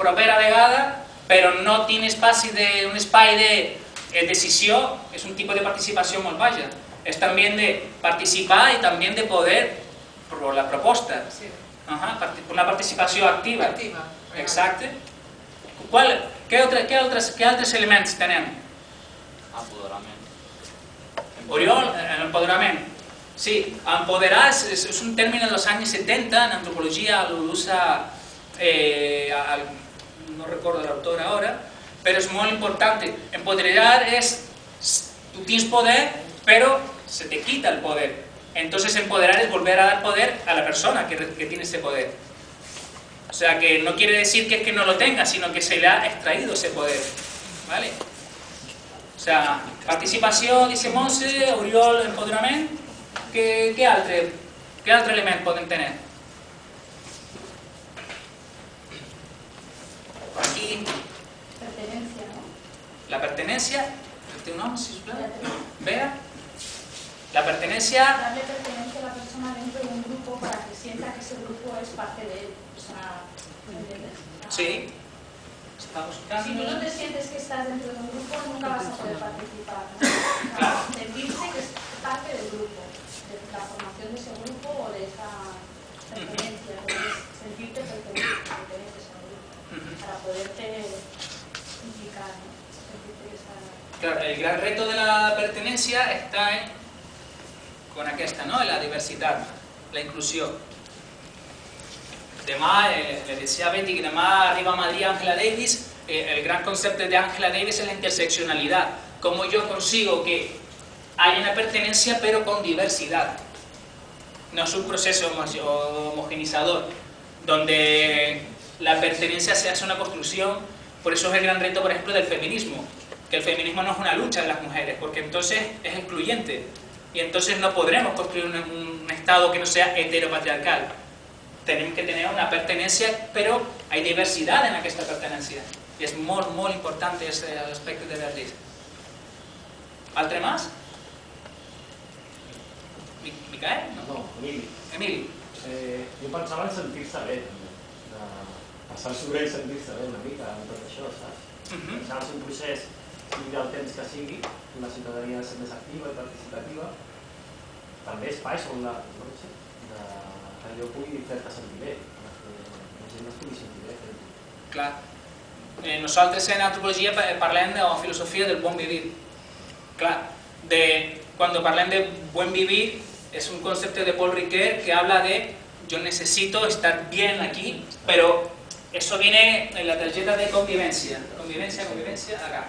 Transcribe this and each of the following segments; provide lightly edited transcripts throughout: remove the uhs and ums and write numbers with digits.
propera vegada, però no tinc un espai de decisió, és un tipus de participació molt baja. És també de participar i també de poder por la proposta. Una participació activa. Exacte. Què altres elements tenem? Empoderament. Oriol, empoderament. Sí, empoderar és un terme dels anys 70, en antropologia l'usa, no recordo l'autor ara, però és molt important. Empoderar és, tu tienes poder, pero se te quita el poder. Entonces empoderar es volver a dar poder a la persona que tiene ese poder. O sea, que no quiere decir que es que no lo tenga, sino que se le ha extraído ese poder. ¿Vale? O sea, participació, dice Montse, Oriol, empoderament. Què altre element poden tenir? Aquí. Pertenencia, ¿no? La pertenencia. ¿Té un nom, sisplau? Bea. La pertenencia... Darle pertenencia a la persona dentro de un grupo para que sienta que ese grupo es parte de él. O sea, ¿entiendes? Sí. Estamos buscando... Si tú no te sientes que estás dentro de un grupo, nunca vas a poder participar, ¿no? Claro. Sentirse que es parte del grupo, de la formación de ese grupo o de esa pertenencia, sentirte perteneces al grupo, para poderte implicar, ¿no? Sentirte que estás... Claro, el gran reto de la pertenencia está con aquesta, no? La diversitat, la inclusió. Demà, le decía a Betty que demà arriba a Madrid Angela Davis. El gran concepto de Angela Davis es la interseccionalidad. Cómo yo consigo que haya una pertenencia pero con diversidad. No es un proceso homogenizador, donde la pertenencia se hace una construcción. Por eso es el gran reto, por ejemplo, del feminismo. Que el feminismo no es una lucha de las mujeres, porque entonces es excluyente. Y entonces no podremos construir un Estado que no sea heteropatriarcal. Tenemos que tener una pertenencia, pero hay diversidad en aquesta pertenencia. I és molt, molt important aquest aspecte de Beatriz. Altre más? Micael? No, Emili. Emili. Jo pensava en sentir-se bé, de passar sobre i sentir-se bé una mica amb tot això, saps? Pensava en un procés, sigui del temps que sigui, la ciutadania ha de ser més activa i participativa, també espais on la, no sé, que allò pugui fer-te sentir bé, que la gent es pugui sentir bé. Clar. Nosaltres en antropologia parlem de filosofia del bon vivir. Clar, cuando parlem de buen vivir es un concepto de Paul Ricoeur que habla de yo necesito estar bien aquí, pero eso viene en la tarjeta de convivencia. Convivencia, acá.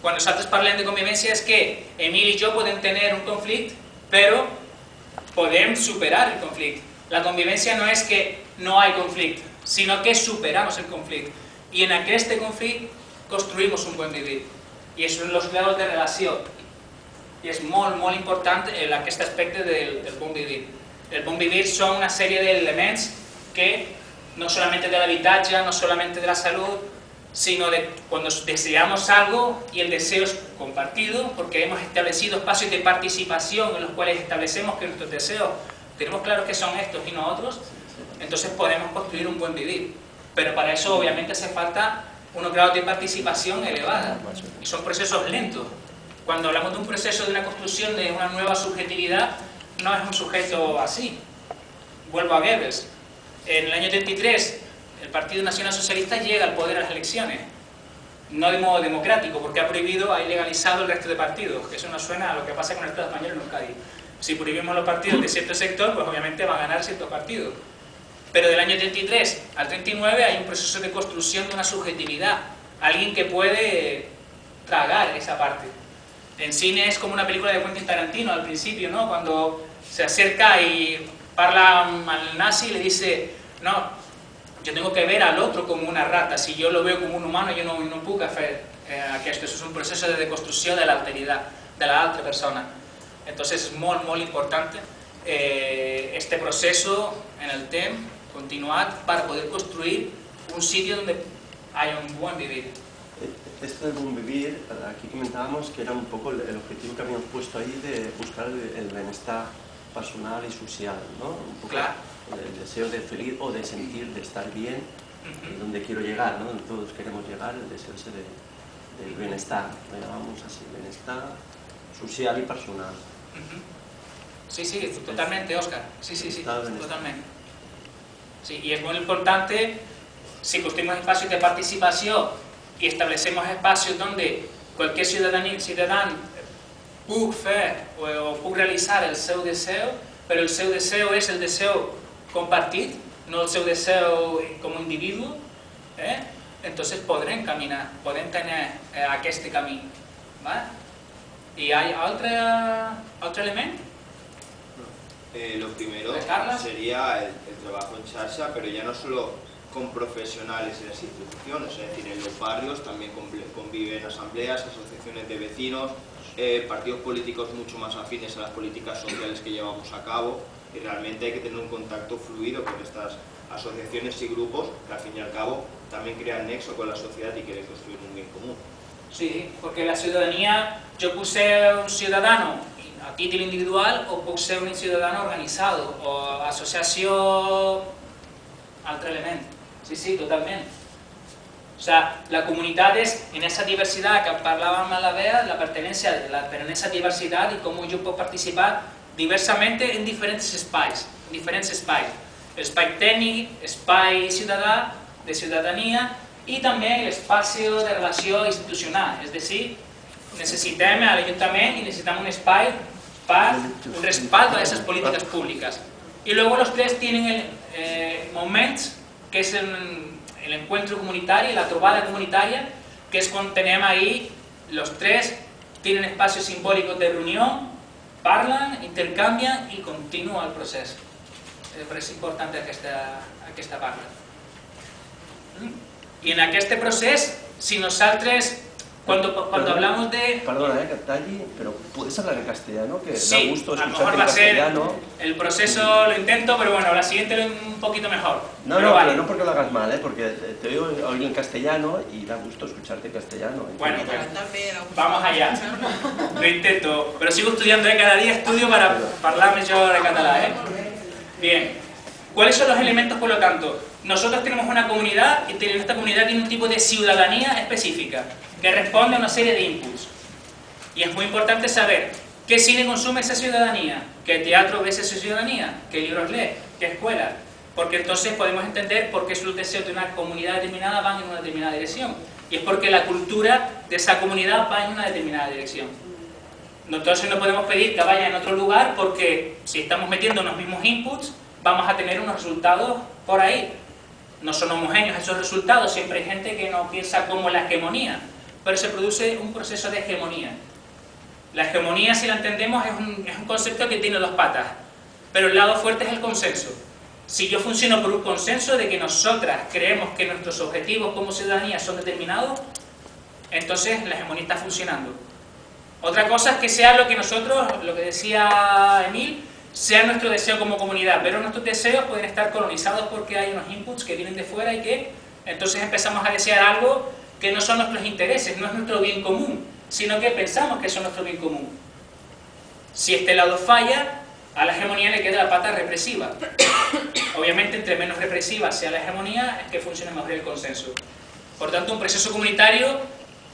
Quan nosaltres parlem de convivència és que Emili i jo podem tenir un conflicte, però podem superar el conflicte. La convivència no és que no hay conflicte, sino que superamos el conflicte. Y en este conflicte construïmos un buen vivir. I això són els graus de relació. I és molt, molt important aquest aspecte del bon vivir. El bon vivir són una sèrie d'elements que no solamente del habitatge, no solamente de la salud, sino de cuando deseamos algo y el deseo es compartido, porque hemos establecido espacios de participación en los cuales establecemos que nuestros deseos tenemos claros que son estos y no otros, entonces podemos construir un buen vivir. Pero para eso obviamente hace falta unos grados de participación elevada y son procesos lentos. Cuando hablamos de un proceso de una construcción de una nueva subjetividad, no es un sujeto así. Vuelvo a Goebbels. En el año 33 el Partido Nacional Socialista llega al poder a las elecciones, no de modo democrático, porque ha prohibido, ha ilegalizado el resto de partidos, que eso nos suena a lo que pasa con el Estado español en Euskadi. Si prohibimos los partidos de cierto sector, pues obviamente va a ganar cierto partido. Pero del año 33 al 39 hay un proceso de construcción de una subjetividad, alguien que puede tragar esa parte. En cine es como una película de Quentin Tarantino al principio, ¿no? Cuando se acerca y parla al nazi y le dice, no, yo tengo que ver al otro como una rata, si yo lo veo como un humano yo no puc fer aquest. Eso es un proceso de deconstrucció de l'alteritat, de l'altra persona. Entonces es molt, molt important este proceso en el temps continuat para poder construir un sitio donde haya un buen vivir. Esto del buen vivir, aquí comentábamos que era un poco el objetivo que habíamos puesto ahí de buscar el bienestar personal y social, ¿no? Un poco Claro. el deseo de feliz o de sentir, de estar bien, donde quiero llegar, ¿no? Donde todos queremos llegar, el deseo ese del bienestar, lo llamamos así, bienestar social y personal. Sí, sí, totalmente, Óscar. Sí, sí, sí, Totalmente. totalmente. Sí, y es muy importante, si construimos espacios de participación y establecemos espacios donde cualquier ciudadano puede fer o puede realizar el seu deseo, pero el seu deseo es el deseo compartir, no el seu deseo como individuo, entonces podrán caminar, podrán tener aquest camí. ¿Vale? ¿Y hay otro elemento? Lo primero Carla. sería el trabajo en xarxa, pero ya no solo con profesionales en las instituciones, es decir, en los barrios también conviven asambleas, asociaciones de vecinos, partidos políticos mucho más afines a las políticas sociales que llevamos a cabo, y realmente hay que tener un contacto fluido con estas asociaciones y grupos que al fin y al cabo también crean nexo con la sociedad y quieren construir un bien común. Sí, porque la ciudadanía, yo puse un ciudadano a título individual o puse un ciudadano organizado o asociación otro elemento. Sí, sí, totalmente. O sea, la comunidad es en esa diversidad que hablaba Malavea, la pertenencia, pero en esa diversidad y cómo yo puedo participar diversamente en diferentes espais. El espai técnic, espai ciudadà, de ciudadanía, y también el espacio de relación institucional, es decir, necesitamos al ayuntamiento y necesitamos un espacio para un respaldo a esas políticas públicas. Y luego los tres tienen el moment, que es el encuentro comunitario, la trobada comunitaria, que es cuando tenemos ahí, los tres tienen espacios simbólicos de reunión, parlan, intercambian y continúa el proceso. És important aquesta parla. Y en este proceso, si nosotros, cuando hablamos de... Perdona, que et talli, pero ¿puedes hablar en castellano? Que Sí, da gusto a lo escucharte mejor en va a ser castellano. el proceso, lo intento, pero bueno, la siguiente un poquito mejor. No, Pero no, vale. pero no porque lo hagas mal, porque te oigo oír en castellano y da gusto escucharte en castellano. Bueno, pues vamos allá. Lo intento, pero sigo estudiando, cada día estudio para hablar mejor de catalán. Bien, ¿cuáles son los elementos por lo tanto? Nosotros tenemos una comunidad y esta comunidad tiene un tipo de ciudadanía específica que responde a una serie de inputs. Y es muy importante saber qué cine consume esa ciudadanía, qué teatro ve esa ciudadanía, qué libros lee, qué escuela. Porque entonces podemos entender por qué sus deseos de una comunidad determinada van en una determinada dirección. Y es porque la cultura de esa comunidad va en una determinada dirección. Entonces no podemos pedir que vaya en otro lugar porque si estamos metiendo los mismos inputs vamos a tener unos resultados por ahí. No son homogéneos esos resultados, siempre hay gente que no piensa como la hegemonía, pero se produce un proceso de hegemonía. La hegemonía, si la entendemos, es un concepto que tiene dos patas, pero el lado fuerte es el consenso. Si yo funciono por un consenso de que nosotras creemos que nuestros objetivos como ciudadanía son determinados, entonces la hegemonía está funcionando. Otra cosa es que sea lo que nosotros, lo que decía Emil, sea nuestro deseo como comunidad, pero nuestros deseos pueden estar colonizados porque hay unos inputs que vienen de fuera y que entonces empezamos a desear algo que no son nuestros intereses, no es nuestro bien común, sino que pensamos que son nuestro bien común. Si este lado falla, a la hegemonía le queda la pata represiva. Obviamente, entre menos represiva sea la hegemonía, es que funciona mejor el consenso. Por tanto, un proceso comunitario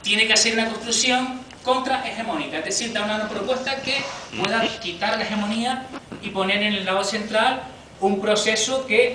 tiene que hacer una construcción contrahegemónica, es decir, dar una propuesta que pueda quitar la hegemonía y poner en el lado central un proceso que